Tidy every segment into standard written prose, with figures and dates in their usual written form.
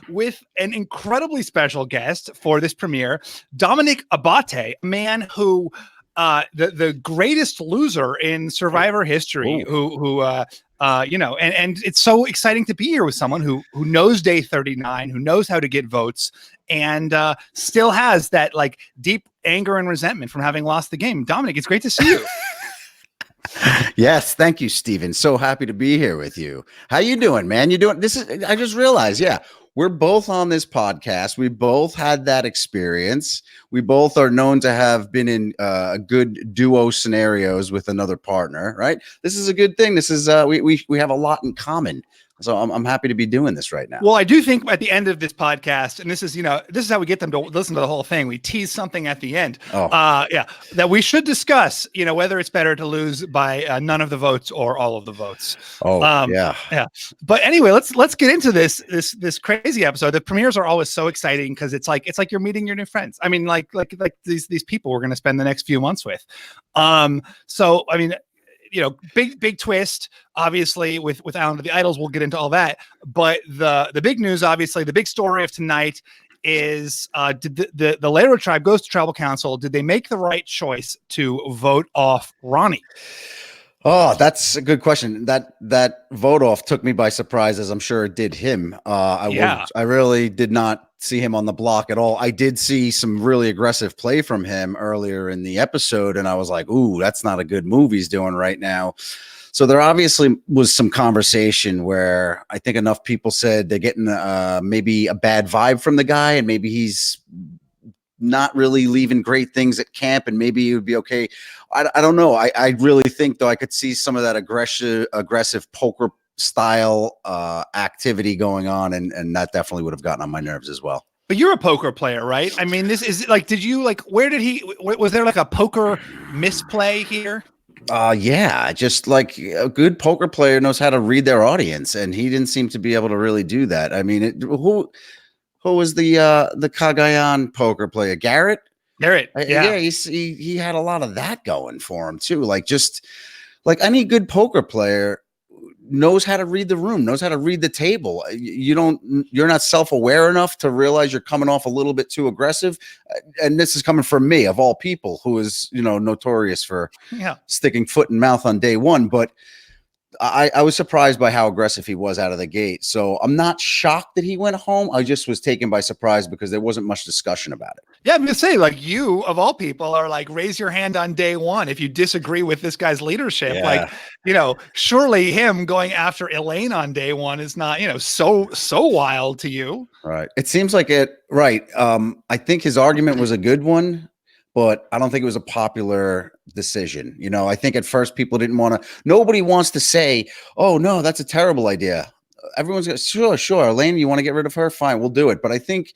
with an incredibly special guest for this premiere, Domenick Abbate, a man who the greatest loser in Survivor history, who and it's so exciting to be here with someone who knows day 39, who knows how to get votes, and still has that like deep anger and resentment from having lost the game. Domenick, it's great to see you. Yes, thank you, Steven. So happy to be here with you. How you doing, man? You doing? I just realized, we're both on this podcast. We both had that experience. We both are known to have been in good duo scenarios with another partner, right? This is a good thing. This is we have a lot in common. So I'm happy to be doing this right now. Well, I do think at the end of this podcast, and this is how we get them to listen to the whole thing. We tease something at the end. That we should discuss, whether it's better to lose by none of the votes or all of the votes. Yeah. But anyway, let's get into this crazy episode. The premieres are always so exciting because it's like you're meeting your new friends. I mean, like these people we're going to spend the next few months with. So I mean, big twist, obviously, with Island of the Idols. We'll get into all that. But the big news, obviously, the big story of tonight is did the Lero tribe goes to tribal council. Did they make the right choice to vote off Ronnie? Oh, that's a good question. That vote off took me by surprise, as I'm sure it did him. I really did not see him on the block at all. I did see some really aggressive play from him earlier in the episode, and I was like, ooh, that's not a good move he's doing right now. So there obviously was some conversation where I think enough people said they're getting maybe a bad vibe from the guy, and maybe he's not really leaving great things at camp, and maybe it would be okay. I don't know. I really think, though, I could see some of that aggressive poker style activity going on, and that definitely would have gotten on my nerves as well. But you're a poker player, right? I mean, this is like, was there like a poker misplay here? Yeah, just like a good poker player knows how to read their audience, and he didn't seem to be able to really do that. I mean, who was the Cagayan poker player? Garrett, yeah, he had a lot of that going for him too. Like, just like any good poker player knows how to read the room, knows how to read the table. You're not self-aware enough to realize you're coming off a little bit too aggressive. And this is coming from me, of all people, who is, notorious for sticking foot in mouth on day one. But I was surprised by how aggressive he was out of the gate. So I'm not shocked that he went home. I just was taken by surprise because there wasn't much discussion about it. Yeah, I'm going to say, like, you, of all people, are like, raise your hand on day one if you disagree with this guy's leadership. Yeah. Like, surely him going after Elaine on day one is not, so wild to you. Right. It seems like it. Right. I think his argument was a good one, but I don't think it was a popular decision. I think at first people nobody wants to say, oh no, that's a terrible idea. Everyone's going, sure. Elaine, you want to get rid of her? Fine, we'll do it. But I think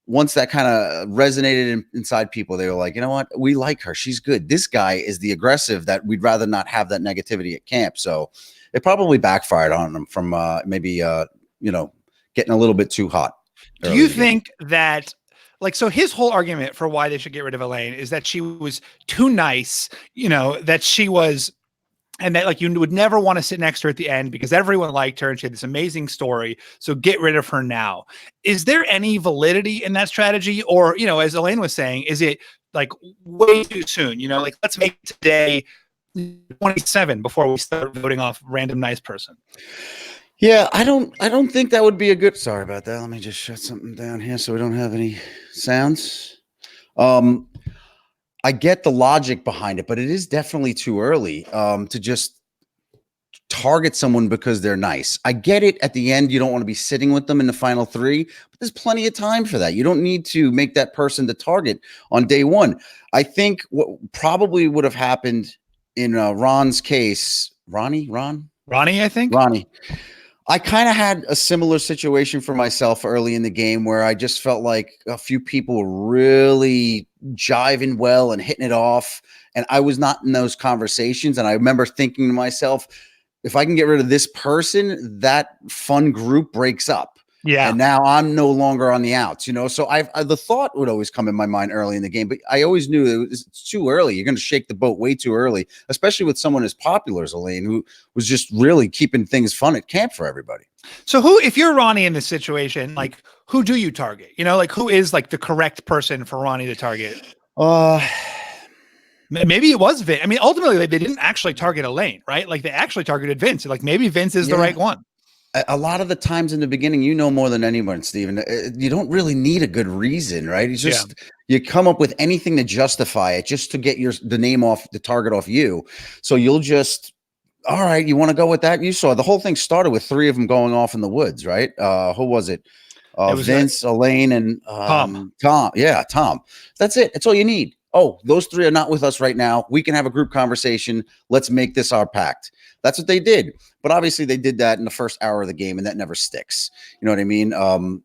once that kind of resonated inside people, they were like, you know what? We like her. She's good. This guy is the aggressive that we'd rather not have that negativity at camp. So it probably backfired on him from maybe getting a little bit too hot. Do you think that, like, so his whole argument for why they should get rid of Elaine is that she was too nice, that she was, and that, like, you would never want to sit next to her at the end because everyone liked her and she had this amazing story. So get rid of her now. Is there any validity in that strategy? Or, as Elaine was saying, is it like way too soon? Like, let's make today 27 before we start voting off random nice person. Yeah, I don't think that would be a good. Sorry about that. Let me just shut something down here so we don't have any sounds. I get the logic behind it, but it is definitely too early to just target someone because they're nice. I get it. At the end, you don't want to be sitting with them in the final three, but there's plenty of time for that. You don't need to make that person the target on day one. I think what probably would have happened in Ron's case, Ronnie, I think. Ronnie. I kind of had a similar situation for myself early in the game where I just felt like a few people were really jiving well and hitting it off. And I was not in those conversations. And I remember thinking to myself, if I can get rid of this person, that fun group breaks up. Yeah. And now I'm no longer on the outs, So the thought would always come in my mind early in the game, but I always knew it's too early. You're going to shake the boat way too early, especially with someone as popular as Elaine, who was just really keeping things fun at camp for everybody. So if you're Ronnie in this situation, like who do you target? Like who is like the correct person for Ronnie to target? Maybe it was Vince. I mean, ultimately they didn't actually target Elaine, right? Like they actually targeted Vince. Like maybe Vince is the right one. A lot of the times in the beginning, more than anyone, Steven, you don't really need a good reason, right? It's just you come up with anything to justify it, just to get the target off you. So you'll just, all right, you want to go with that? You saw the whole thing started with 3 of them going off in the woods, right? Who was it? It was Vince, Elaine, and Tom. Yeah, Tom. That's it. That's all you need. Oh, those 3 are not with us right now. We can have a group conversation. Let's make this our pact. That's what they did. But obviously they did that in the first hour of the game, and that never sticks. You know what I mean?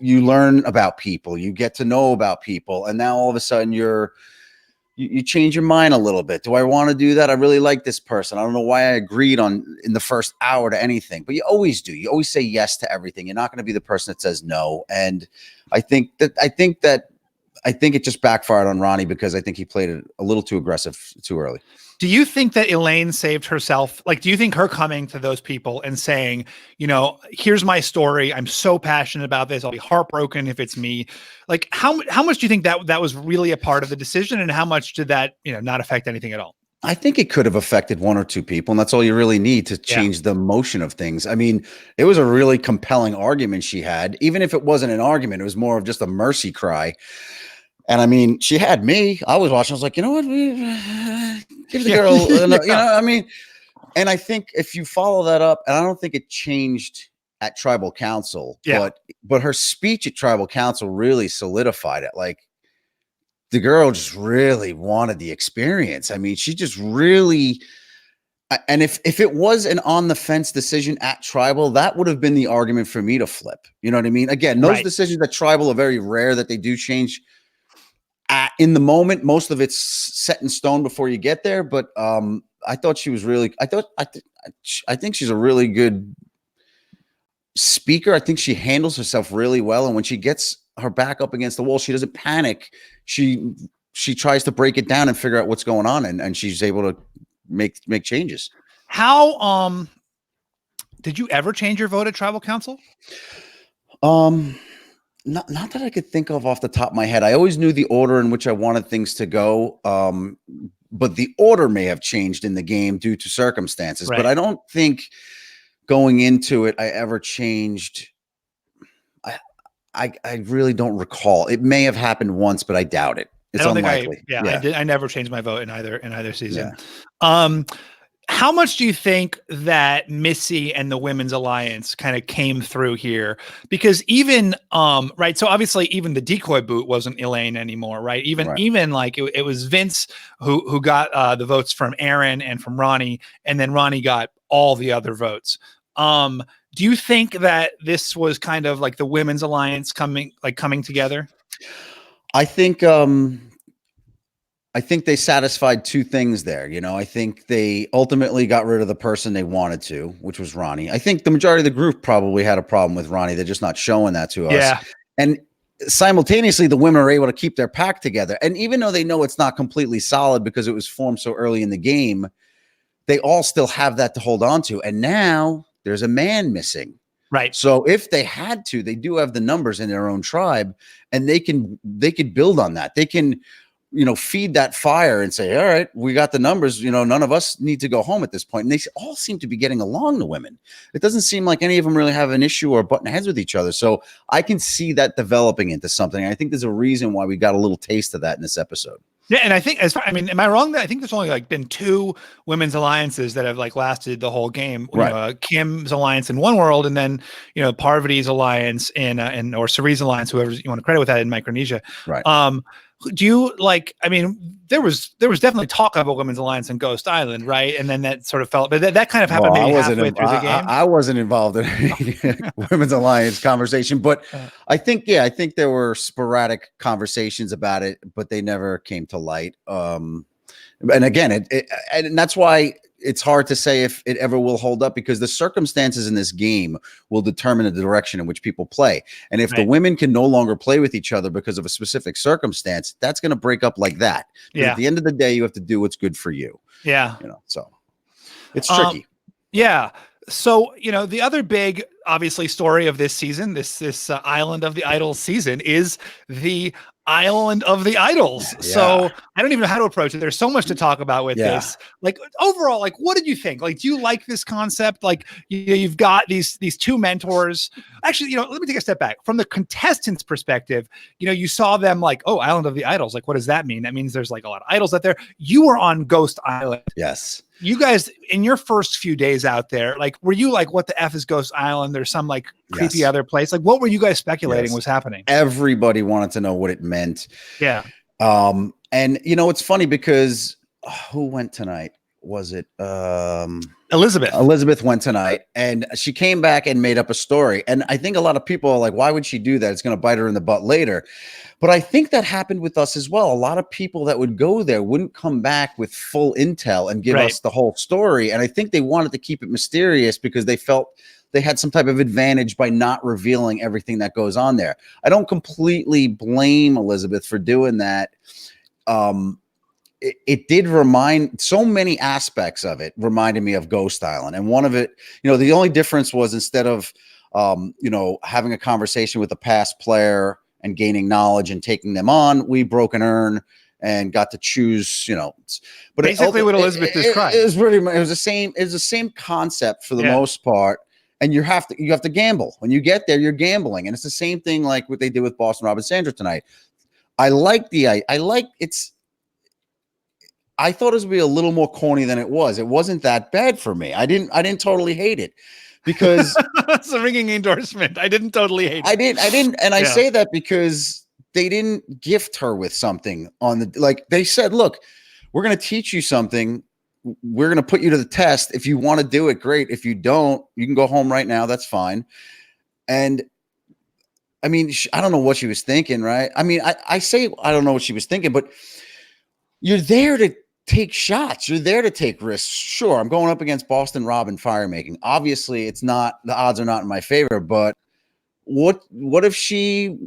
You learn about people, you get to know about people, and now all of a sudden you change your mind a little bit. Do I want to do that? I really like this person. I don't know why I agreed in the first hour to anything, but you always do. You always say yes to everything. You're not going to be the person that says no. And I think it just backfired on Ronnie because I think he played it a little too aggressive too early. Do you think that Elaine saved herself? Like, do you think her coming to those people and saying, here's my story, I'm so passionate about this, I'll be heartbroken if it's me. Like, how much do you think that was really a part of the decision, and how much did that, not affect anything at all? I think it could have affected 1 or 2 people, and that's all you really need to change the motion of things. I mean, it was a really compelling argument she had. Even if it wasn't an argument, it was more of just a mercy cry. And I mean, she had me. I was watching. I was like, you know what? Give the girl, I mean, and I think if you follow that up, and I don't think it changed at Tribal Council, but her speech at Tribal Council really solidified it. Like, the girl just really wanted the experience. I mean, she just really, and if it was an on the fence decision at Tribal, that would have been the argument for me to flip. You know what I mean? Again, those decisions at Tribal are very rare that they do change in the moment. Most of it's set in stone before you get there. But I thought she was really, I think she's a really good speaker. I think she handles herself really well. And when she gets her back up against the wall, she doesn't panic. She tries to break it down and figure out what's going on. And she's able to make changes. How, did you ever change your vote at Tribal Council? Not that I could think of off the top of my head. I always knew the order in which I wanted things to go. But the order may have changed in the game due to circumstances. But I don't think going into it, I ever changed. I really don't recall. It may have happened once, but I doubt it. It's unlikely. I never changed my vote in either season. How much do you think that Missy and the Women's Alliance kind of came through here? Because even, so obviously even the decoy boot wasn't Elaine anymore, right? Even like it was Vince who got the votes from Aaron and from Ronnie, and then Ronnie got all the other votes. Do you think that this was kind of like the Women's Alliance coming together? I think they satisfied 2 things there. I think they ultimately got rid of the person they wanted to, which was Ronnie. I think the majority of the group probably had a problem with Ronnie. They're just not showing that to us. Yeah. And simultaneously, the women are able to keep their pack together. And even though they know it's not completely solid because it was formed so early in the game, they all still have that to hold on to. And now there's a man missing. Right. So if they had to, they do have the numbers in their own tribe, and they could build on that. They can, feed that fire and say, all right, we got the numbers, none of us need to go home at this point. And they all seem to be getting along, the women. It doesn't seem like any of them really have an issue or button heads with each other. So I can see that developing into something. I think there's a reason why we got a little taste of that in this episode. Yeah, and I think am I wrong? I think there's only been 2 women's alliances that have lasted the whole game. Right. Kim's alliance in one world, and then Parvati's alliance in or Cerise's alliance, whoever you want to credit with that, in Micronesia. Right. Do you there was definitely talk of a women's alliance in Ghost Island, right? And then that sort of fell, but that kind of happened maybe halfway through the game. I wasn't involved in any women's alliance conversation, but I think there were sporadic conversations about it, but they never came to light. And again, and that's why it's hard to say if it ever will hold up, because the circumstances in this game will determine the direction in which people play. And if the women can no longer play with each other because of a specific circumstance, that's going to break up like that. At the end of the day, you have to do what's good for you. So it's tricky. So, the other big, obviously, story of this season, this Island of the Idols season, is the Island of the Idols. So I don't even know how to approach it. There's so much to talk about with this. Like, overall, like, what did you think? Like, do you like this concept? Like, you've got these two mentors. Actually, let me take a step back. From the contestants' perspective, you saw them like, oh, Island of the Idols. Like, what does that mean? That means there's like a lot of idols out there. You were on Ghost Island. Yes. You guys, in your first few days out there, like, were you like, what the F is Ghost Island? There's some like creepy other place. Like, what were you guys speculating was happening? Everybody wanted to know what it meant. Yeah. And it's funny because who went tonight? Was it Elizabeth? Elizabeth went tonight, and she came back and made up a story. And I think a lot of people are like, why would she do that? It's going to bite her in the butt later. But I think that happened with us as well. A lot of people that would go there wouldn't come back with full intel and give us the whole story. And I think they wanted to keep it mysterious because they felt they had some type of advantage by not revealing everything that goes on there. I don't completely blame Elizabeth for doing that. It did remind, so many aspects of it reminded me of Ghost Island. And one of it, the only difference was, instead of, having a conversation with a past player and gaining knowledge and taking them on, we broke an urn and got to choose, but basically what Elizabeth described. It was the same concept for the most part. And you have to gamble. When you get there, you're gambling. And it's the same thing like what they did with Boston Rob and Sandra tonight. I thought it was be a little more corny than it was. It wasn't that bad for me. I didn't totally hate it, because that's a ringing endorsement. I didn't totally hate it. I didn't. And I say that because they didn't gift her with something like they said, look, we're going to teach you something. We're going to put you to the test. If you want to do it, great. If you don't, you can go home right now. That's fine. And I mean, I don't know what she was thinking, right? I mean, I say I don't know what she was thinking, but you're there to take shots. You're there to take risks. Sure, I'm going up against Boston Rob in fire making. Obviously, the odds are not in my favor, but what if she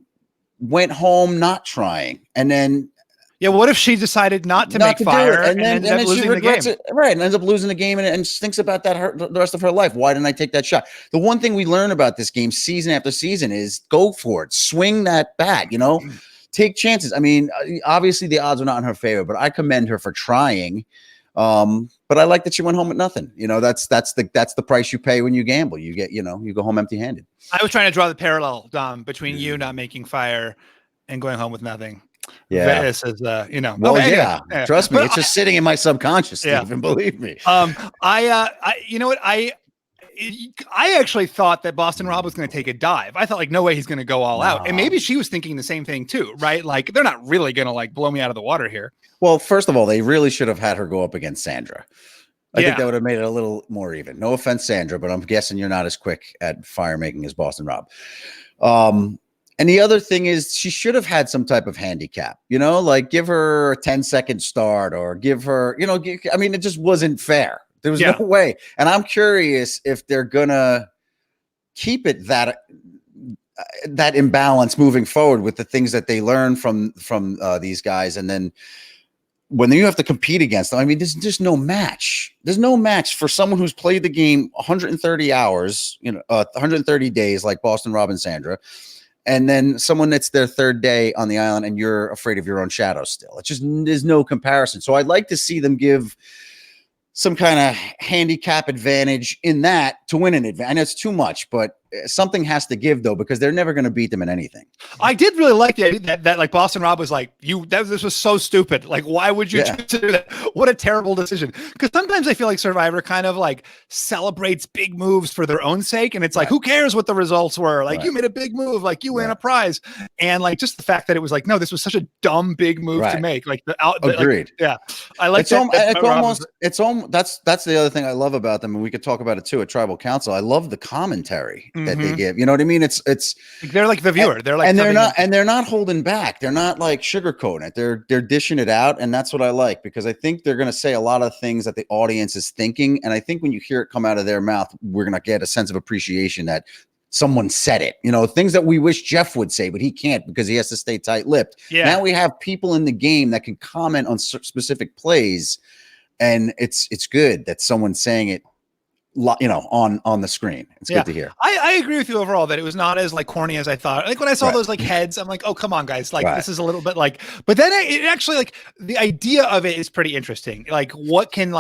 went home not trying, and then what if she decided not to make fire and then she regrets it, right, and ends up losing the game and thinks about that the rest of her life? Why didn't I take that shot? The one thing we learn about this game season after season is go for it, swing that bat, take chances. I mean, obviously the odds are not in her favor, but I commend her for trying. But I like that she went home with nothing. That's the price you pay when you gamble. You get, you go home empty-handed. I was trying to draw the parallel, Dom, between you not making fire and going home with nothing. Yeah. This is, Well, anyway, trust me, it's just sitting in my subconscious, Stephen, believe me. I actually thought that Boston Rob was going to take a dive. I thought like, no way he's going to go all out. And maybe she was thinking the same thing too, right? Like, they're not really going to like blow me out of the water here. Well, first of all, they really should have had her go up against Sandra. I think that would have made it a little more even. No offense, Sandra, but I'm guessing you're not as quick at fire making as Boston Rob. And the other thing is, she should have had some type of handicap, like give her a 10-second start, or give her, I mean, it just wasn't fair. There was no way. And I'm curious if they're gonna keep it that imbalance moving forward with the things that they learn from these guys. And then when you have to compete against them, I mean, there's just no match. There's no match for someone who's played the game 130 hours, 130 days, like Boston Rob and Sandra. And then someone that's their third day on the island, and you're afraid of your own shadow still. It's just, there's no comparison. So I'd like to see them give some kind of handicap advantage in that to win an advantage. And it's too much, but something has to give though, because they're never going to beat them in anything. I did really like that like Boston Rob was like, this was so stupid. Like, why would you choose to do that? What a terrible decision. Because sometimes I feel like Survivor kind of like celebrates big moves for their own sake. And it's like, who cares what the results were? Like, you made a big move, like you win a prize. And like, just the fact that it was like, no, this was such a dumb, big move to make. Like agreed. Like, I like that's the other thing I love about them. And we could talk about it too at Tribal Council. I love the commentary. that they give. You know what I mean? It's like they're like the viewer. They're like, and they're not holding back. They're not like sugarcoating it. They're dishing it out, and that's what I like, because I think they're going to say a lot of things that the audience is thinking, and I think when you hear it come out of their mouth, we're going to get a sense of appreciation that someone said it. You know, things that we wish Jeff would say, but he can't because he has to stay tight-lipped. Yeah. Now we have people in the game that can comment on specific plays, and it's good that someone's saying it, you know, on the screen. It's good to hear. I agree with you overall that it was not as like corny as I thought. Like when I saw those like heads, I'm like, oh, come on, guys. Like this is a little bit like, but then it actually, like, the idea of it is pretty interesting. Like what can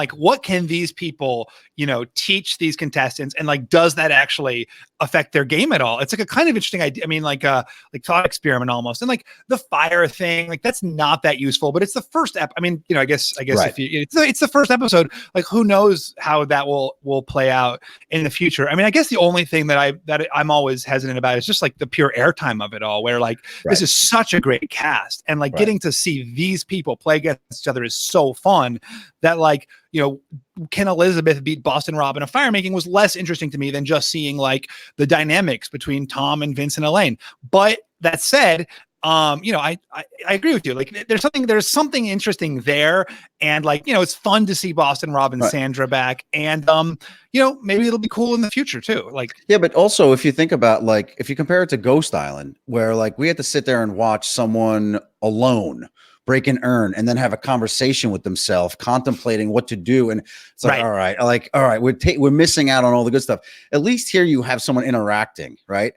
these people, you know, teach these contestants, and like, does that actually affect their game at all? It's like a kind of interesting idea. I mean, like thought experiment almost. And like the fire thing, like that's not that useful, but it's the first I mean, you know, I guess if it's the first episode, like who knows how that will play out in the future. I mean, I guess the only thing that I'm always hesitant about is just like the pure airtime of it all, where like this is such a great cast, and like getting to see these people play against each other is so fun that, like, you know, can Elizabeth beat Boston Rob in a fire making was less interesting to me than just seeing like the dynamics between Tom and Vince and Elaine. But that said, you know, I agree with you. Like there's something interesting there. And like, you know, it's fun to see Boston Rob and Sandra back. And, you know, maybe it'll be cool in the future too. Like, yeah, but also if you think about, like, if you compare it to Ghost Island, where like we had to sit there and watch someone alone break an urn and then have a conversation with themselves, contemplating what to do. And it's like, all right, we're missing out on all the good stuff. At least here you have someone interacting, right?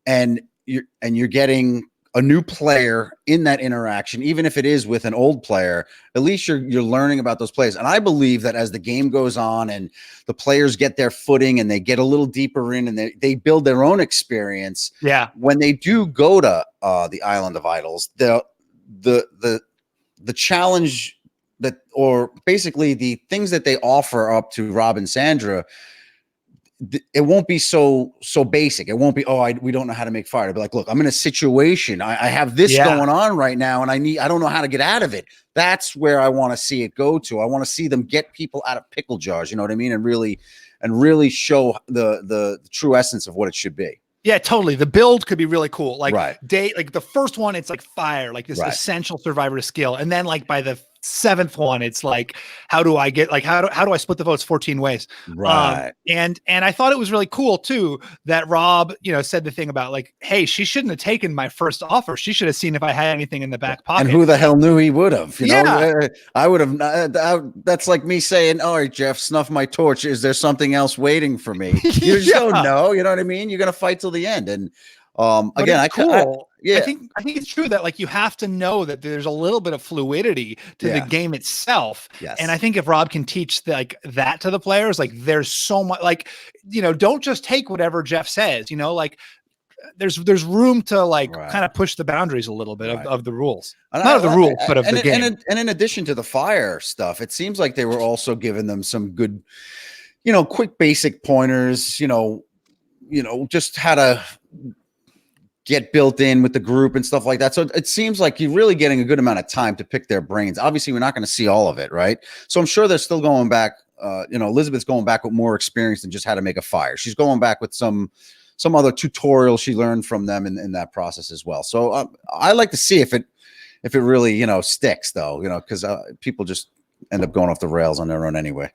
And you're getting a new player in that interaction, even if it is with an old player. At least you're learning about those players. And I believe that as the game goes on and the players get their footing and they get a little deeper in and they build their own experience. Yeah. When they do go to the Island of Idols, the challenge that, or basically the things that they offer up to Rob and Sandra, it won't be so basic. It won't be, we don't know how to make fire. But like, look, I'm in a situation. I have this going on right now, and I don't know how to get out of it. That's where I want to see it go to. I want to see them get people out of pickle jars. You know what I mean? And really show the true essence of what it should be. Yeah, totally. The build could be really cool. Like like the first one, it's like fire, like this essential Survivor skill. And then like by the seventh one, it's like, how do I get, like, how do I split the votes 14 ways? Right. And I thought it was really cool too, that Rob, you know, said the thing about like, hey, she shouldn't have taken my first offer. She should have seen if I had anything in the back pocket. And who the hell knew he would have? You know, I would have. That's like me saying, all right, Jeff, snuff my torch. Is there something else waiting for me? You just don't know. You know what I mean? You're going to fight till the end. And again, I think it's true that like you have to know that there's a little bit of fluidity to the game itself. Yes. And I think if Rob can teach like that to the players, like there's so much, like, you know, don't just take whatever Jeff says, you know, like there's room to like kind of push the boundaries a little bit of the rules. Not of the rules, but of the game. And in addition to the fire stuff, it seems like they were also giving them some good, you know, quick basic pointers, you know, just how to get built in with the group and stuff like that. So it seems like you're really getting a good amount of time to pick their brains. Obviously, we're not going to see all of it, right? So I'm sure they're still going back. You know, Elizabeth's going back with more experience than just how to make a fire. She's going back with some other tutorial she learned from them in that process as well. So I like to see if it really, you know, sticks though, you know, because people just end up going off the rails on their own anyway.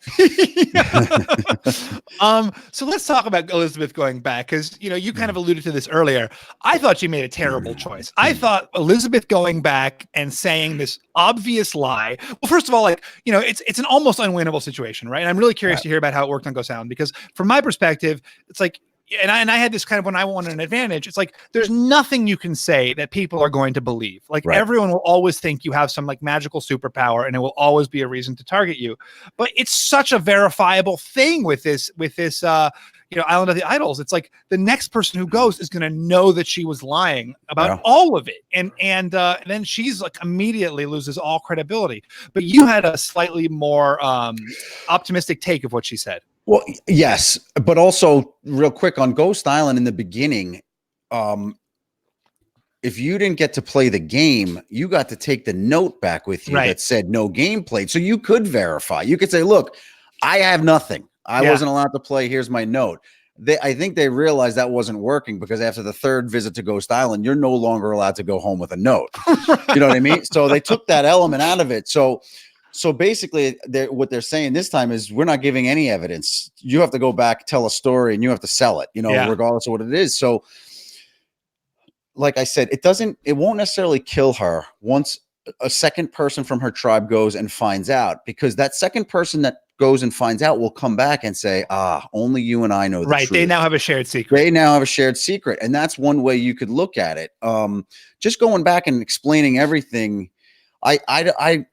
So let's talk about Elizabeth going back, because, you know, you kind of alluded to this earlier. I thought she made a terrible choice. I thought Elizabeth going back and saying this obvious lie. Well, first of all, like, you know, it's an almost unwinnable situation, right? And I'm really curious to hear about how it worked on Go Sound, because from my perspective, it's like, and I had this kind of when I wanted an advantage. It's like there's nothing you can say that people are going to believe. Like everyone will always think you have some like magical superpower, and it will always be a reason to target you. But it's such a verifiable thing with this you know, Island of the Idols. It's like the next person who goes is going to know that she was lying about all of it, and then she's like immediately loses all credibility. But you had a slightly more optimistic take of what she said. Well, yes, but also real quick on Ghost Island in the beginning, if you didn't get to play the game, you got to take the note back with you that said no game played. So you could verify. You could say, look, I have nothing. I wasn't allowed to play. Here's my note. I think they realized that wasn't working, because after the third visit to Ghost Island, you're no longer allowed to go home with a note. You know what I mean? So they took that element out of it. So basically, what they're saying this time is, we're not giving any evidence. You have to go back, tell a story, and you have to sell it, regardless of what it is. So, like I said, it won't necessarily kill her once a second person from her tribe goes and finds out, because that second person that goes and finds out will come back and say, only you and I know the truth. They now have a shared secret. And that's one way you could look at it. Just going back and explaining everything. Like I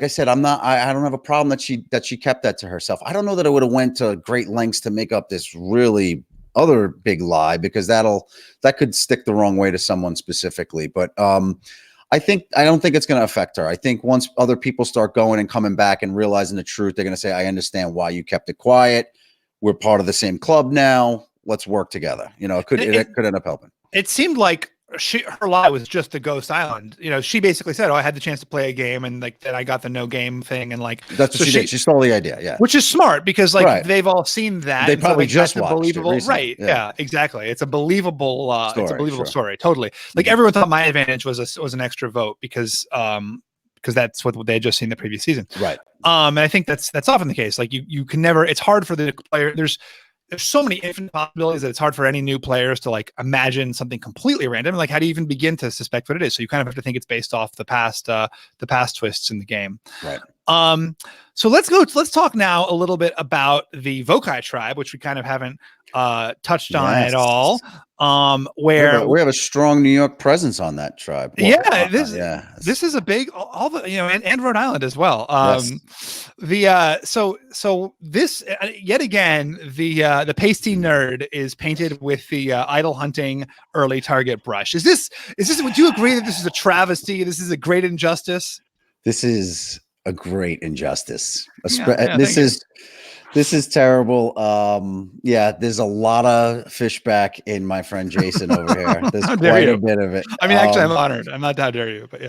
said, I don't have a problem that she kept that to herself. I don't know that I would have went to great lengths to make up this really other big lie, because that could stick the wrong way to someone specifically. But I don't think it's going to affect her. I think once other people start going and coming back and realizing the truth, they're going to say, I understand why you kept it quiet. We're part of the same club now. Let's work together. It could end up helping. It seemed like her lie was just the Ghost Island. She basically said, I had the chance to play a game, and like that I got the no game thing, and like that's what she did. She stole the idea. Yeah. Which is smart, because like they've all seen that. They probably just watched believable. It right. Yeah, exactly. It's a believable story. Totally. Like Mm-hmm. everyone thought my advantage was an extra vote because that's what they had just seen the previous season. Right. And I think that's often the case. Like you can never, it's hard for the player. There's so many infinite possibilities that it's hard for any new players to like imagine something completely random. Like, how do you even begin to suspect what it is? So you kind of have to think it's based off the past twists in the game. Right. So let's talk now a little bit about the Vokai tribe, which we kind of haven't touched on at all. Where we have a strong New York presence on that tribe. This is a big, all the, and Rhode Island as well. So this yet again, the pasty nerd is painted with the idol hunting early target brush. Is this, would you agree that this is a travesty? This is a great injustice? This is a great injustice. This is terrible. There's a lot of Fishbach in my friend Jason over here. There's quite a bit of it. I mean, actually, I'm honored. I'm not, how dare you, but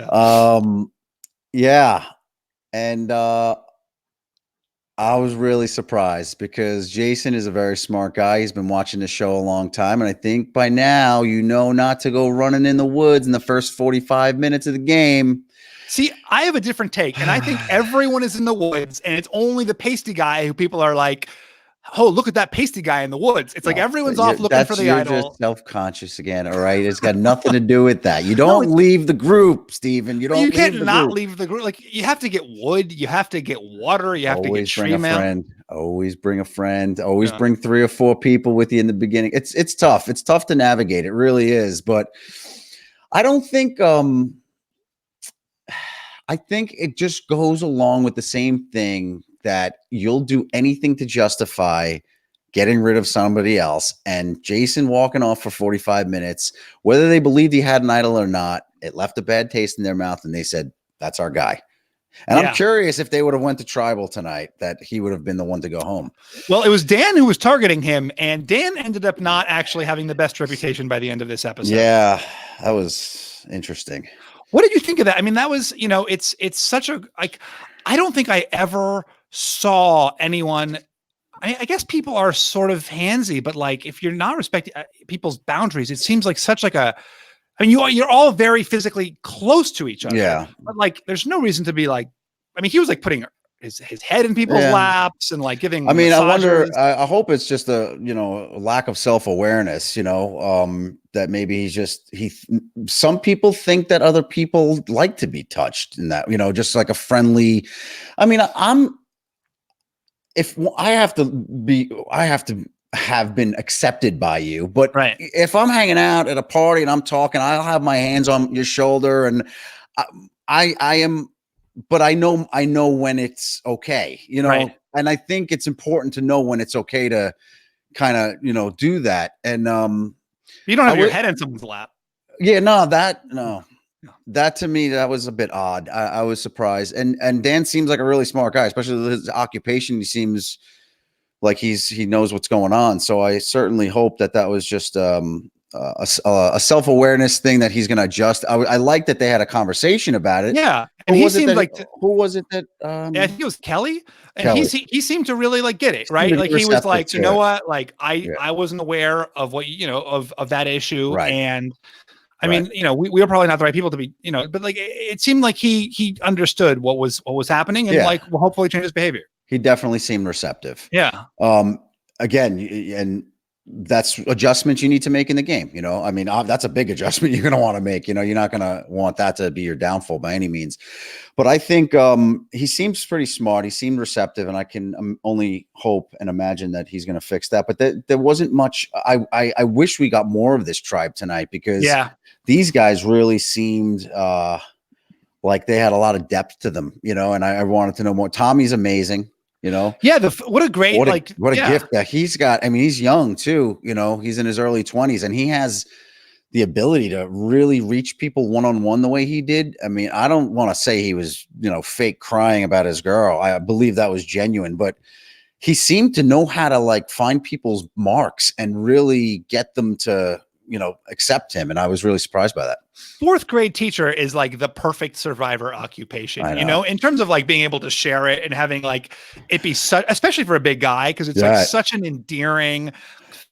and I was really surprised, because Jason is a very smart guy. He's been watching the show a long time, and I think by now not to go running in the woods in the first 45 minutes of the game. See, I have a different take, and I think everyone is in the woods, and it's only the pasty guy who people are like, oh, look at that pasty guy in the woods. It's like everyone's off looking for the idol. You're just self-conscious again, all right? It's got nothing to do with that. You don't leave the group, Steven. You can't leave the group. Like, you have to get wood, you have to get water, you have to get tree mail. Always bring a friend. Always bring 3 or 4 people with you in the beginning. It's tough. It's tough to navigate. It really is. But I don't think I think it just goes along with the same thing, that you'll do anything to justify getting rid of somebody else. And Jason walking off for 45 minutes, whether they believed he had an idol or not, it left a bad taste in their mouth, and they said, that's our guy. And I'm curious if they would have went to Tribal tonight, that he would have been the one to go home. Well, it was Dan who was targeting him, and Dan ended up not actually having the best reputation by the end of this episode. Yeah, that was interesting. What did you think of that? I mean, that was, it's such a, like, I don't think I ever saw anyone. I guess people are sort of handsy, but like, if you're not respecting people's boundaries, it seems like such like a, I mean, you're all very physically close to each other. Yeah. But like, there's no reason to be like, I mean, he was like putting his head in people's laps and like giving. I mean, massages. I hope it's just a lack of self-awareness, that maybe some people think that other people like to be touched in that, just like a friendly. I mean, I have to have been accepted by you, but if I'm hanging out at a party and I'm talking, I'll have my hands on your shoulder, and I am. But I know when it's okay, and I think it's important to know when it's okay to kind of, do that. And you don't have your head in someone's lap. Yeah, that to me, that was a bit odd. I was surprised. And Dan seems like a really smart guy, especially with his occupation. He seems like he knows what's going on. So I certainly hope that was just a self-awareness thing that he's going to adjust. I like that they had a conversation about it. Yeah, and he seemed like who was it that I think it was Kelly, and Kelly. he seemed to really like get it, right? Like he was like, you know what, like I wasn't aware of what of that issue, right. And I mean, we were probably not the right people to be, but like it seemed like he understood what was happening, and like will hopefully change his behavior. He definitely seemed receptive. Yeah. Again, and that's adjustments you need to make in the game. I mean, that's a big adjustment you're going to want to make. You're not going to want that to be your downfall by any means. But I think he seems pretty smart. He seemed receptive, and I can only hope and imagine that he's going to fix that. But there wasn't much. I wish we got more of this tribe tonight, because these guys really seemed like they had a lot of depth to them, and I wanted to know more. Tommy's amazing. What a great what a gift that he's got. I mean, he's young too, he's in his early 20s, and he has the ability to really reach people one-on-one the way he did. I mean, I don't want to say he was, fake crying about his girl. I believe that was genuine, but he seemed to know how to like find people's marks and really get them to, accept him. And I was really surprised by that. Fourth grade teacher is like the perfect survivor occupation, in terms of like being able to share it and having like it be such, especially for a big guy, because it's like such an endearing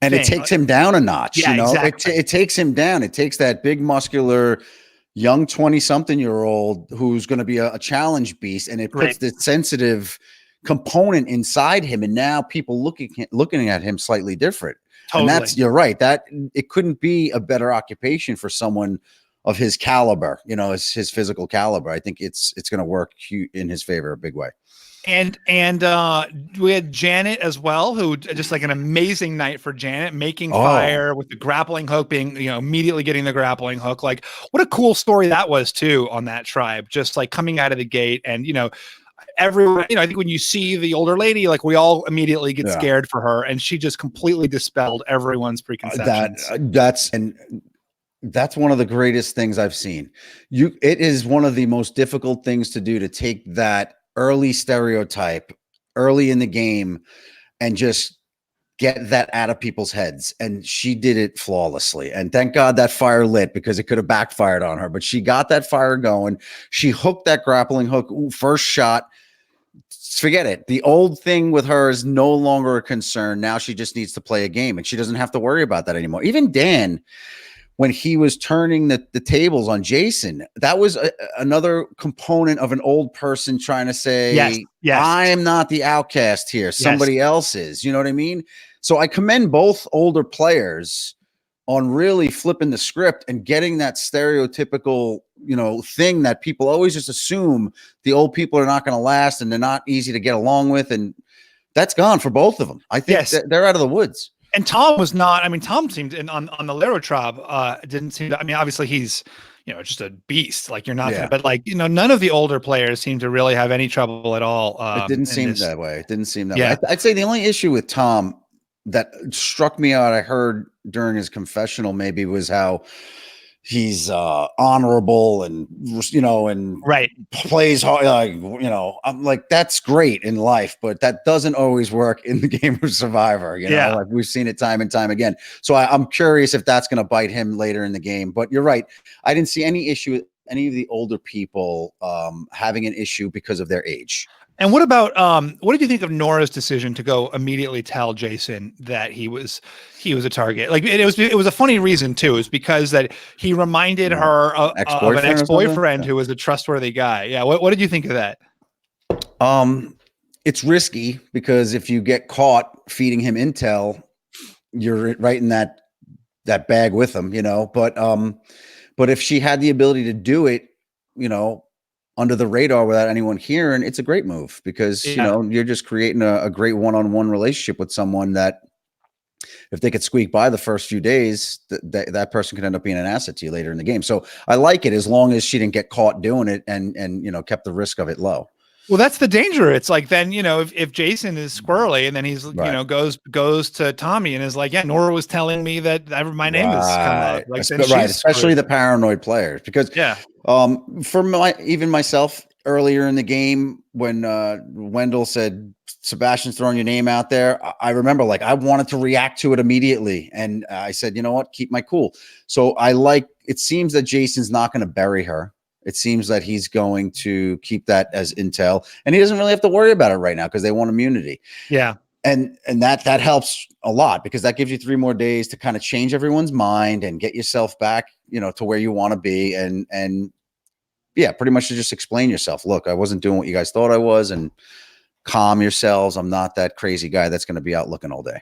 and thing. It takes him down a notch. Exactly. It takes him down. It takes that big muscular young 20-something-year-old who's going to be a challenge beast, and it puts the sensitive component inside him, and now people looking at him slightly different. Totally. And you're right, that it couldn't be a better occupation for someone of his caliber, his physical caliber. I think it's going to work in his favor a big way. And we had Janet as well, who just like an amazing night for Janet, making fire with the grappling hook, being, immediately getting the grappling hook. Like what a cool story that was too on that tribe, just like coming out of the gate. And, everyone, I think when you see the older lady, like we all immediately get scared for her, and she just completely dispelled everyone's preconceptions. That's one of the greatest things I've seen. It is one of the most difficult things to do, to take that early stereotype early in the game and just get that out of people's heads. And she did it flawlessly. And thank God that fire lit, because it could have backfired on her, but she got that fire going. She hooked that grappling hook. First shot. Forget it. The old thing with her is no longer a concern. Now she just needs to play a game, and she doesn't have to worry about that anymore. Even Dan, when he was turning the tables on Jason, that was another component of an old person trying to say, yes. I'm not the outcast here. Somebody else is. You know what I mean? So I commend both older players on really flipping the script and getting that stereotypical, thing that people always just assume the old people are not going to last and they're not easy to get along with. And that's gone for both of them. I think they're out of the woods. And Tom was not. I mean, Tom seemed on the Lero tribe. Didn't seem to. I mean, obviously he's just a beast. Like you're not. Gonna, but like none of the older players seem to really have any trouble at all. It didn't seem that way. It didn't seem that way. I'd say the only issue with Tom that struck me out, I heard during his confessional, maybe, was how he's honorable and and plays hard. I'm like, that's great in life, but that doesn't always work in the game of Survivor. Like we've seen it time and time again. So I'm curious if that's going to bite him later in the game. But you're right. I didn't see any issue with any of the older people having an issue because of their age. And what about what did you think of Nora's decision to go immediately tell Jason that he was a target? Like it was a funny reason too. It was because that he reminded her of an ex-boyfriend who was a trustworthy guy. Yeah. What did you think of that? It's risky, because if you get caught feeding him intel, you're right in that bag with him, but if she had the ability to do it, under the radar without anyone hearing, it's a great move, because you're just creating a great one-on-one relationship with someone that, if they could squeak by the first few days, that person could end up being an asset to you later in the game. So I like it, as long as she didn't get caught doing it and kept the risk of it low. Well, that's the danger. It's like, then, if Jason is squirrely and then he's, goes to Tommy and is like, yeah, Nora was telling me that my name is coming up. Like, especially the paranoid players, because for even myself earlier in the game, when Wendell said Sebastian's throwing your name out there. I remember like I wanted to react to it immediately. And I said, you know what, keep my cool. So it seems that Jason's not going to bury her. It seems that he's going to keep that as intel, and he doesn't really have to worry about it right now because they want immunity. Yeah. And that helps a lot because that gives you 3 more days to kind of change everyone's mind and get yourself back, to where you want to be. And yeah, pretty much to just explain yourself. Look, I wasn't doing what you guys thought I was, and calm yourselves. I'm not that crazy guy that's going to be out looking all day.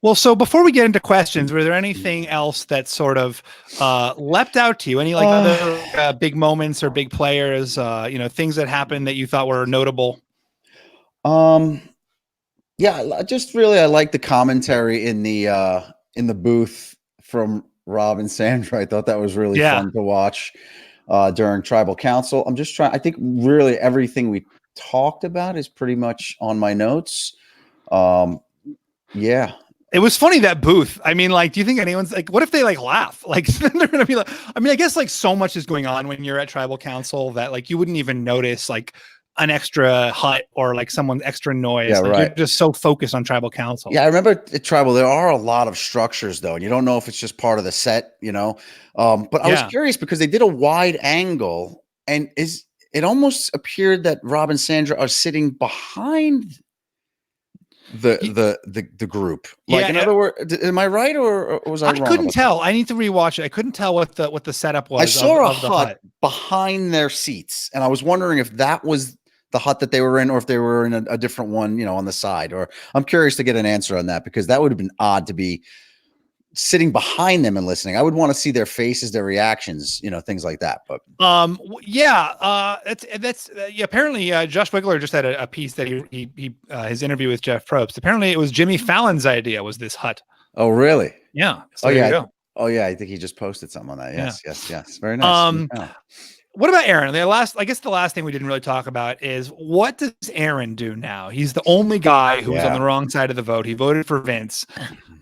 Well, so before we get into questions, were there anything else that sort of leapt out to you? Any other big moments or big players, things that happened that you thought were notable? Yeah, just really, I like the commentary in the booth from Rob and Sandra. I thought that was really fun to watch during Tribal Council. I think really everything we talked about is pretty much on my notes. Yeah. It was funny, that booth. I mean, like, do you think anyone's like, what if they like laugh? Like, they're going to be like, I mean, I guess like so much is going on when you're at Tribal Council that like you wouldn't even notice like an extra hut or like someone's extra noise. Yeah, like, right. You're just so focused on Tribal Council. Yeah, I remember at Tribal, there are a lot of structures though, and you don't know if it's just part of the set, But I was curious because they did a wide angle, and it almost appeared that Rob and Sandra are sitting behind the group. Like, in other words, am I right or was I wrong? I couldn't tell. I need to rewatch it. I couldn't tell what the setup was. I saw a hut behind their seats, and I was wondering if that was the hut that they were in, or if they were in a different one, on the side. Or I'm curious to get an answer on that, because that would have been odd to be sitting behind them and listening. I would want to see their faces, their reactions, things like that. But that's apparently Josh Wigler just had a piece that he his interview with Jeff Probst. Apparently it was Jimmy Fallon's idea, was this hut. Oh, really? Yeah. So I think he just posted something on that. Yes. Very nice. What about Aaron? The last thing we didn't really talk about is, what does Aaron do now? He's the only guy who was on the wrong side of the vote. He voted for Vince.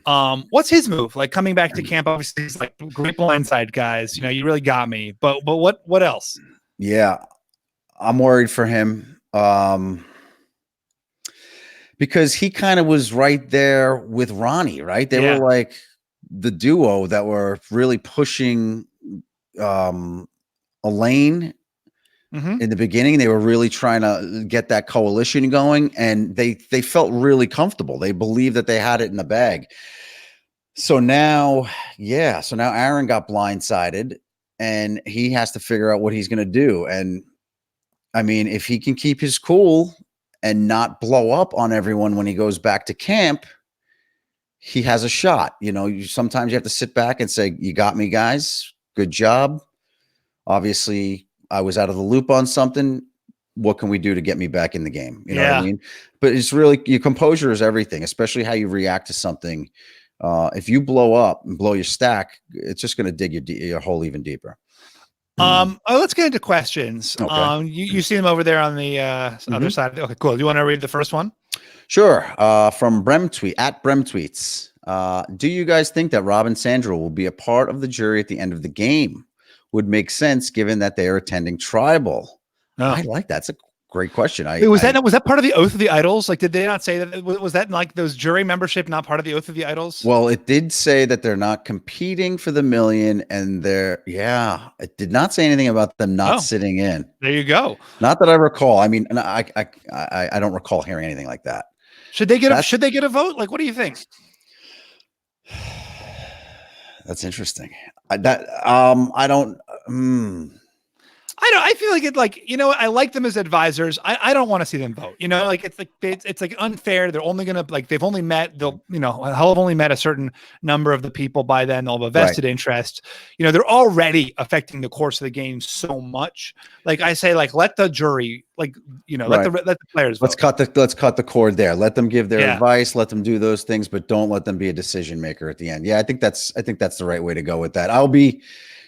What's his move? Like, coming back to camp, obviously he's like, great blindside, guys. You really got me. But what else? Yeah, I'm worried for him. Because he kind of was right there with Ronnie, right? They were like the duo that were really pushing Elaine in the beginning. They were really trying to get that coalition going, and they felt really comfortable. They believed that they had it in the bag. So now Aaron got blindsided, and he has to figure out what he's going to do. And I mean, if he can keep his cool and not blow up on everyone when he goes back to camp, he has a shot. Sometimes you have to sit back and say, you got me, guys. Good job. Obviously, I was out of the loop on something. What can we do to get me back in the game? You know what I mean? But it's really, your composure is everything, especially how you react to something. If you blow up and blow your stack, it's just going to dig your hole even deeper. Let's get into questions. Okay. You see them over there on the other side. Okay, cool. Do you want to read the first one? Sure. From Brem Tweets. Do you guys think that Rob and Sandra will be a part of the jury at the end of the game? Would make sense given that they are attending Tribal. I like that. That's a great question. Was that part of the Oath of the Idols? Like, did they not say that? Was that like those jury membership not part of the Oath of the Idols? Well, it did say that they're not competing for the million, and it did not say anything about them not sitting in. There you go. Not that I recall. I mean, I don't recall hearing anything like that. Should they get a vote? Like, what do you think? That's interesting. I don't. I feel like it, like, I like them as advisors. I don't want to see them vote. It's like unfair. They're only gonna, like, they've only met, hell have only met a certain number of the people by then. They'll have a vested interest. They're already affecting the course of the game so much. Like, I say, like, let the jury, like, let the players vote. Let's cut the cord there. Let them give their advice. Let them do those things, but don't let them be a decision maker at the end. Yeah, I think that's the right way to go with that. I'll be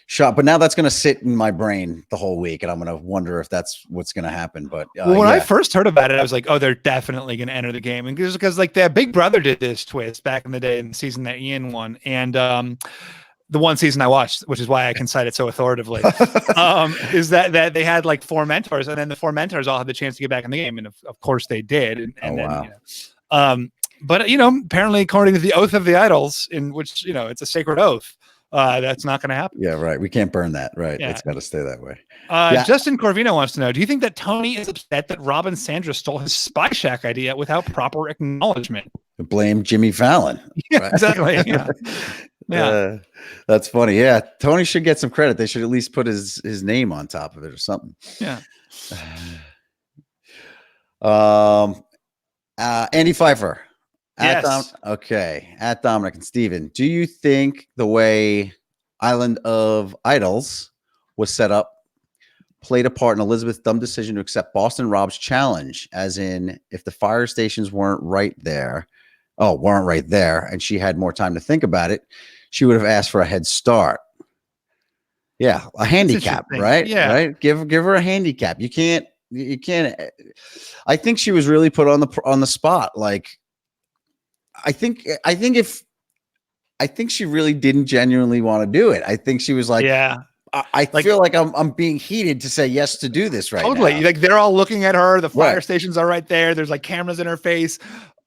shot, but now that's going to sit in my brain the whole week, and I'm going to wonder if that's what's going to happen. But when I first heard about it, I was like, oh, they're definitely going to enter the game. And because like their Big Brother did this twist back in the day in the season that Ian won, and the one season I watched, which is why I can cite it so authoritatively, is that they had like 4 mentors, and then the 4 mentors all had the chance to get back in the game, and of course they did. And then, wow. you know, but you know, apparently, according to the oath of the idols, in which, you know, it's a sacred oath, that's not going to happen. Yeah, right. We can't burn that. Right. Yeah. It's got to stay that way. Justin Corvino wants to know: do you think that Tony is upset that Rob and Sandra stole his Spy Shack idea without proper acknowledgement? Blame Jimmy Fallon. Yeah, right? exactly. Yeah. Yeah. That's funny. Yeah, Tony should get some credit. They should at least put his name on top of it or something. Yeah. Andy Pfeiffer. Yes. At Dominic and Steven. Do you think the way Island of Idols was set up played a part in Elizabeth's dumb decision to accept Boston Rob's challenge? As in, if the fire stations weren't right there, and she had more time to think about it, she would have asked for a head start. Yeah, a handicap, right? Yeah, right. Give her a handicap. You can't. I think she was really put on the spot. Like, I think she really didn't genuinely want to do it. I think she was like, yeah. I feel like I'm being heated to say yes to do this right totally. now. Like, they're all looking at her. The fire Right. stations are right there. There's like cameras in her face.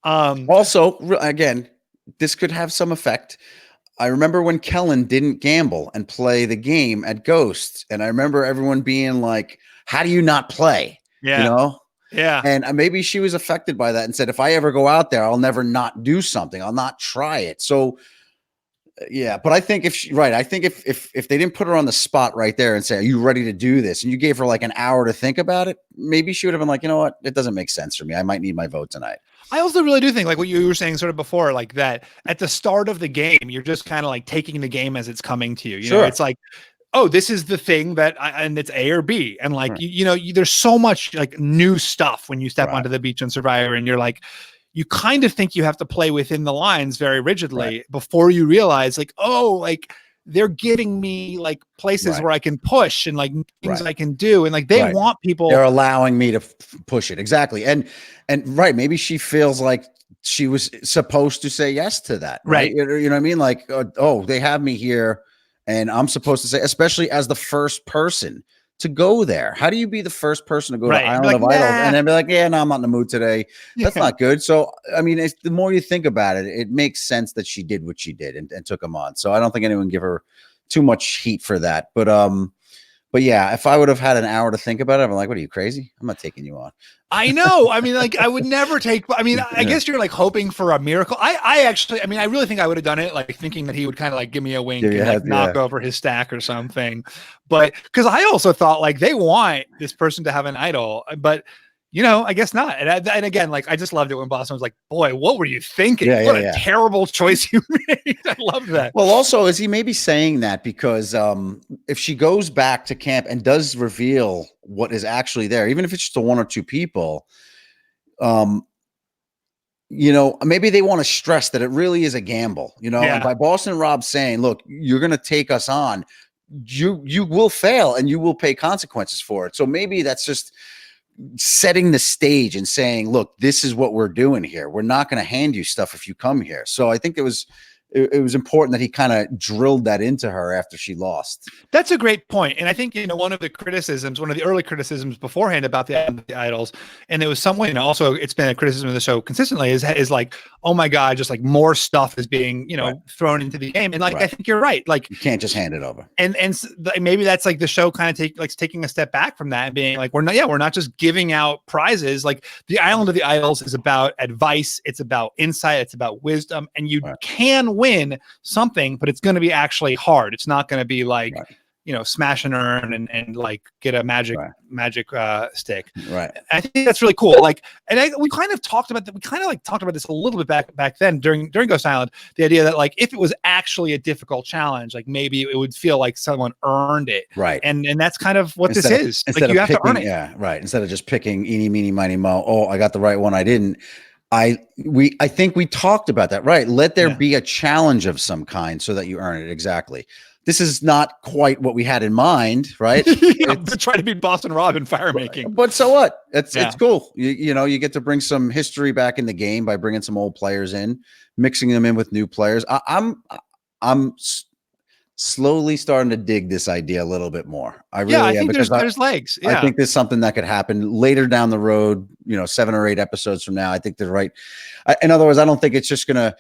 Also, again, this could have some effect. I remember when Kellen didn't gamble and play the game at Ghost, and I remember everyone being like, "How do you not play?" Yeah. You know? Yeah. And maybe she was affected by that and said, if I ever go out there, I'll never not do something. I'll not try it. So, yeah. But I think if they didn't put her on the spot right there and say, are you ready to do this? And you gave her like an hour to think about it, maybe she would have been like, you know what? It doesn't make sense for me. I might need my vote tonight. I also really do think, like what you were saying sort of before, like that at the start of the game, you're just kind of like taking the game as it's coming to you. You know, it's like, oh, this is the thing and it's A or B. And like, right. There's so much like new stuff when you step onto the beach on Survivor, and you're like, you kind of think you have to play within the lines very rigidly before you realize like, oh, like they're giving me like places where I can push and like things I can do. And like, they want people. They're allowing me to push it. Exactly. And maybe she feels like she was supposed to say yes to that. Right. You know what I mean? Like, oh, they have me here. And I'm supposed to say, especially as the first person to go there. How do you be the first person to go to Island of Idols and then be like, yeah, no, I'm not in the mood today. That's not good. So, I mean, the more you think about it, it makes sense that she did what she did and took him on. So I don't think anyone give her too much heat for that. But yeah, if I would have had an hour to think about it, I'm like, what are you, crazy? I'm not taking you on. I know. I mean, like, I would never take, I mean, I guess you're like hoping for a miracle. I really think I would have done it, like thinking that he would kind of like give me a wink and like knock over his stack or something. But because I also thought like they want this person to have an idol, but I guess not. And again, like, I just loved it when Boston was like, boy, what were you thinking? What a terrible choice you made. I love that. Well, also, is he maybe saying that because if she goes back to camp and does reveal what is actually there, even if it's just 1 or 2 people, maybe they want to stress that it really is a gamble, and by Boston Rob saying, look, you're going to take us on, you will fail and you will pay consequences for it. So maybe that's just setting the stage and saying, look, this is what we're doing here. We're not going to hand you stuff if you come here. So I think it was important that he kind of drilled that into her after she lost. That's a great point. And I think, one of the early criticisms beforehand about the Idols, and it was somewhat, also it's been a criticism of the show consistently is like, oh my God, just like more stuff is being, thrown into the game. And like, I think you're right. Like, you can't just hand it over. And maybe that's like the show kind of taking a step back from that and being like, we're not just giving out prizes. Like, the Island of the Idols is about advice. It's about insight. It's about wisdom. And you can win something, but it's going to be actually hard. It's not going to be like, smash and earn and like get a magic stick. Right. I think that's really cool. Like, and we kind of talked about that. We kind of like talked about this a little bit back then during Ghost Island, the idea that like, if it was actually a difficult challenge, like maybe it would feel like someone earned it. Right. And that's kind of what this is. Like, you have to earn it. Yeah. Right. Instead of just picking eeny, meeny, miny, mo. Oh, I got the right one. I didn't. I think we talked about that. Right. Let there be a challenge of some kind so that you earn it. Exactly. This is not quite what we had in mind, right? To try to beat Boston Rob in fire making. But so what? It's cool. You get to bring some history back in the game by bringing some old players in, mixing them in with new players. slowly starting to dig this idea a little bit more. I really I am, think because there's legs. I Yeah. think there's something that could happen later down the road, 7 or 8 episodes from now. I think they're right. In other words, I don't think it's just going to,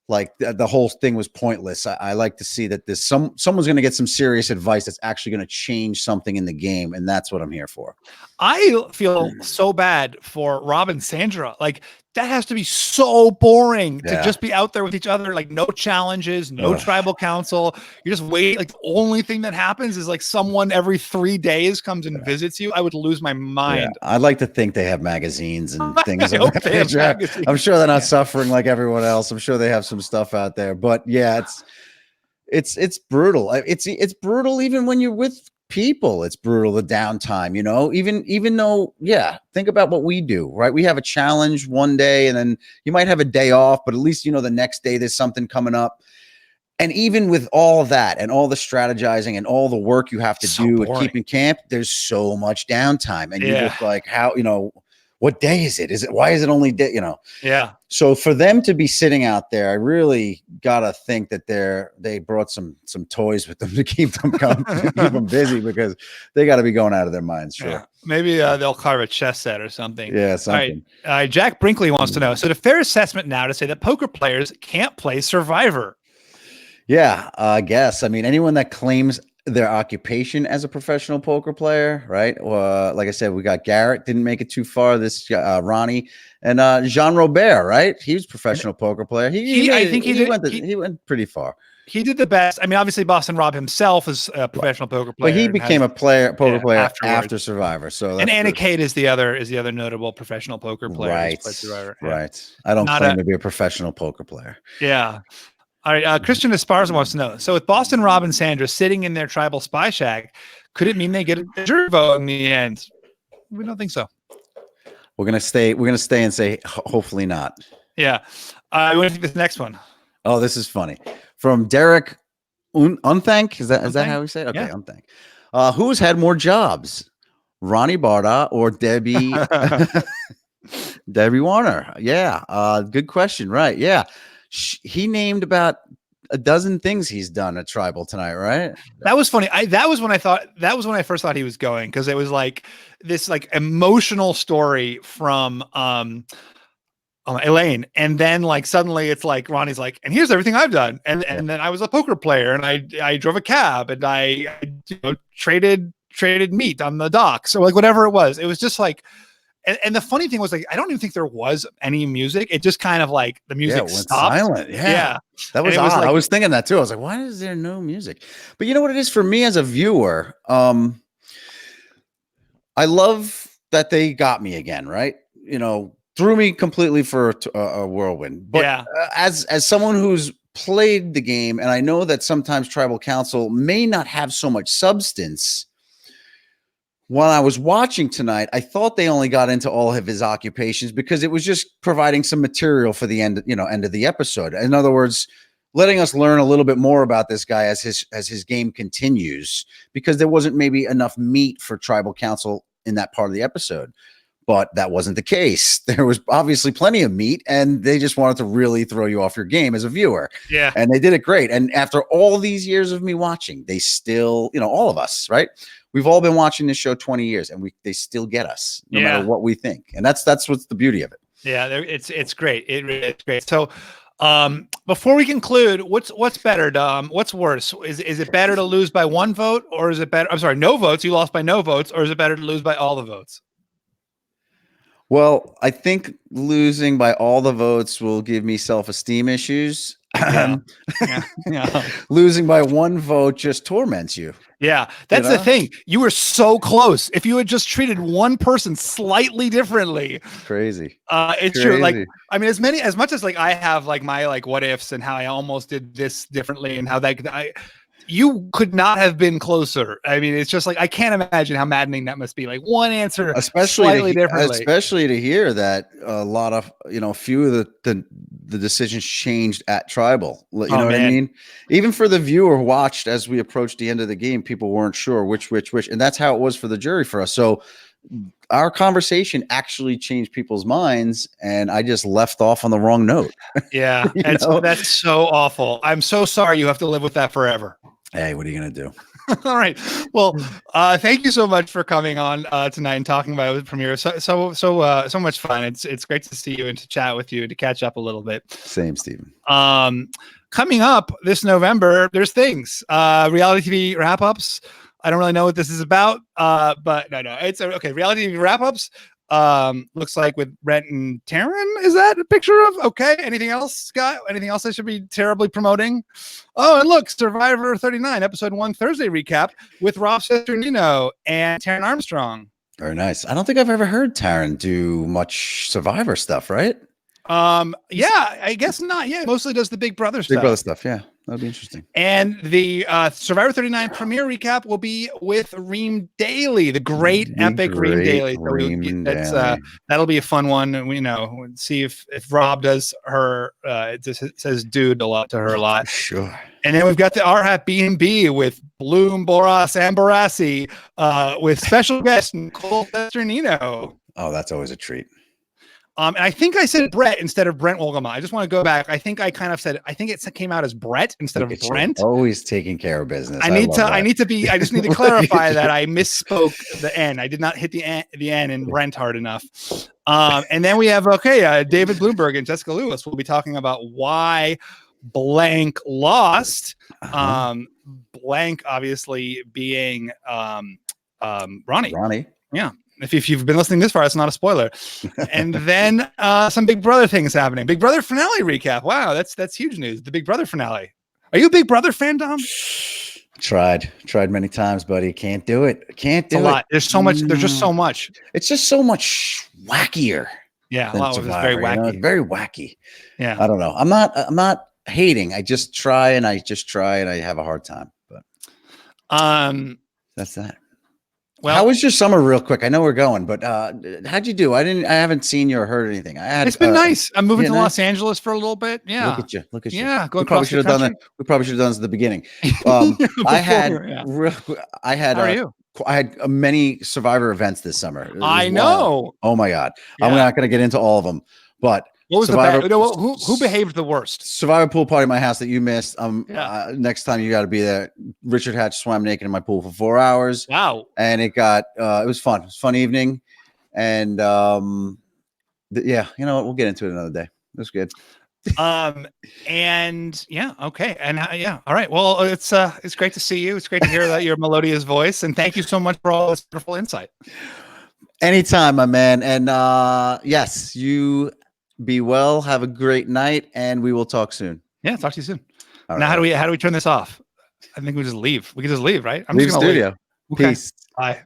like, the whole thing was pointless. I like to see that there's someone's going to get some serious advice that's actually going to change something in the game. And that's what I'm here for. I feel so bad for Rob and Sandra. Like, that has to be so boring to just be out there with each other. Like, no challenges, no tribal council. You just wait. Like, the only thing that happens is like someone every 3 days comes and visits you. I would lose my mind. I'd like to think they have magazines and things. I hope they have magazines. I'm sure they're not suffering like everyone else. I'm sure they have some stuff out there, but yeah, it's brutal. It's brutal even when you're with people. It's brutal, the downtime, even though, think about what we do, right? We have a challenge one day and then you might have a day off, but at least the next day there's something coming up. And even with all that and all the strategizing and all the work you have to do at keeping camp, there's so much downtime. And you're just like, how, what day is it? Why is it only day, Yeah. So for them to be sitting out there, I really gotta think that they brought some toys with them to keep them keep them busy, because they got to be going out of their minds. Sure. Yeah. Maybe they'll carve a chess set or something. Yeah, something. All right. Jack Brinkley wants to know, so the fair assessment now to say that poker players can't play Survivor? Yeah, I guess. I mean, anyone that claims their occupation as a professional poker player, right? Like I said, we got Garrett, didn't make it too far. This Ronnie and Jean Robert, right? He was a professional poker player. He went pretty far. He did the best. I mean, obviously, Boston Rob himself is a professional poker player. But he became a poker player after Survivor. So and Anna Kate is the other notable professional poker player. Right. Survivor. Right. I don't claim to be a professional poker player. Yeah. All right. Christian Esparza wants to know, so with Boston Rob and Sandra sitting in their tribal spy shack, could it mean they get a jury vote in the end? We don't think so. We're gonna stay and say hopefully not. Yeah. I want to take this next one. Oh, this is funny. From Derek Unthank. Is that how we say it? Okay, yeah. Unthank. Who's had more jobs, Ronnie Barda or Debbie Debbie Warner? Yeah. Good question. Right. Yeah. He named about a dozen things he's done at Tribal tonight, right? That was funny. That was when I first thought he was going, because it was like this like emotional story from Elaine, and then like suddenly it's like Ronnie's like, and here's everything I've done, and then I was a poker player, and I drove a cab, and I traded meat on the dock, so like whatever it was just like. And the funny thing was, like, I don't even think there was any music. It just kind of like the music stopped. Silent. Yeah. That was odd. I was thinking that too. I was like, why is there no music? But you know what it is for me as a viewer? I love that they got me again, right? Threw me completely for a whirlwind. But as someone who's played the game, and I know that sometimes Tribal Council may not have so much substance. When I was watching tonight, I thought they only got into all of his occupations because it was just providing some material for the end of the episode. In other words, letting us learn a little bit more about this guy as his game continues, because there wasn't maybe enough meat for Tribal Council in that part of the episode. But that wasn't the case. There was obviously plenty of meat, and they just wanted to really throw you off your game as a viewer. Yeah. And they did it great. And after all these years of me watching, they still, all of us, right? We've all been watching this show 20 years, and they still get us no matter what we think. And that's what's the beauty of it. Yeah, it's great. It's great. So before we conclude, what's better, Dom? What's worse? Is it better to lose by 1 vote, or is it better? I'm sorry, no votes. You lost by no votes, or is it better to lose by all the votes? Well, I think losing by all the votes will give me self-esteem issues. Yeah. Losing by 1 vote just torments you. Yeah, that's the thing. You were so close. If you had just treated one person slightly differently, crazy. It's true. Like, I mean, as much as like I have like my like what ifs and how I almost did this differently and how you could not have been closer. I mean, it's just like, I can't imagine how maddening that must be. Like one answer, slightly differently. Especially to hear that a lot of, few of the decisions changed at Tribal. You know what I mean? Even for the viewer who watched as we approached the end of the game, people weren't sure which. And that's how it was for the jury for us. So our conversation actually changed people's minds, and I just left off on the wrong note. Yeah. That's so awful. I'm so sorry you have to live with that forever. Hey, what are you gonna do? All right. Well, thank you so much for coming on tonight and talking about it premiere. So much fun. It's great to see you and to chat with you and to catch up a little bit. Same, Steven. Coming up this November, there's things. Reality TV wrap-ups. I don't really know what this is about, but no, it's okay. Reality TV wrap-ups. Looks like with Brent and Taryn. Is that a picture of? Okay. Anything else, Scott? Anything else I should be terribly promoting? Oh, and look, Survivor 39, episode 1 Thursday recap with Rob Cesternino and Taryn Armstrong. Very nice. I don't think I've ever heard Taryn do much Survivor stuff, right? Yeah, I guess not. Yeah, mostly does the Big Brother stuff. Big Brother stuff, yeah. That'd be interesting. And the Survivor 39 premiere recap will be with Reem Daly, the great epic Reem Daly. So that'll be a fun one. We see if Rob does her it just says dude a lot to her a lot. Sure. And then we've got the RHAP B&B with Bloom, Boras, and Barassi with special guest Nicole Cesternino. Oh, that's always a treat. And I think I said Brett instead of Brent Wolgama. I just want to go back. I think I kind of said, I think it came out as Brett instead of Brent. Always taking care of business. I just need to clarify that I misspoke the N. I did not hit the N in Brent hard enough. And then we have, David Bloomberg and Jessica Lewis will be talking about why blank lost. Blank obviously being Ronnie. Yeah. If you've been listening this far, it's not a spoiler. And then some Big Brother things happening. Big Brother finale recap. Wow, that's huge news. The Big Brother finale. Are you a Big Brother fan, Dom? Tried many times, buddy. Can't do it. Can't do it. A lot. There's so much. There's just so much. It's just so much wackier. Yeah, a lot of it's very wacky. It's very wacky. Yeah. I don't know. I'm not hating. I just try and I have a hard time. But that's that. Well, how was your summer, real quick? I know we're going, but how'd you do? I haven't seen you or heard anything. It's been nice. I'm moving to Los Angeles for a little bit. Yeah. Look at you. Yeah. We probably should have done that. We probably should have done this at the beginning. I had many Survivor events this summer. I know. Oh my God. Yeah. I'm not going to get into all of them, but what was Survivor, who behaved the worst? Survivor pool party at my house that you missed. Next time you got to be there. Richard Hatch swam naked in my pool for 4 hours. Wow. And it was fun. It was a fun evening. And we'll get into it another day. It was good. And yeah, okay. And all right. Well, it's great to see you. It's great to hear that your melodious voice. And thank you so much for all this wonderful insight. Anytime, my man. And yes, you be well. Have a great night, and we will talk soon. Yeah, talk to you soon. All now, right. how do we turn this off? I think we just leave. We can just leave, right? I'm leave just studio. Leave. Okay. Peace. Bye.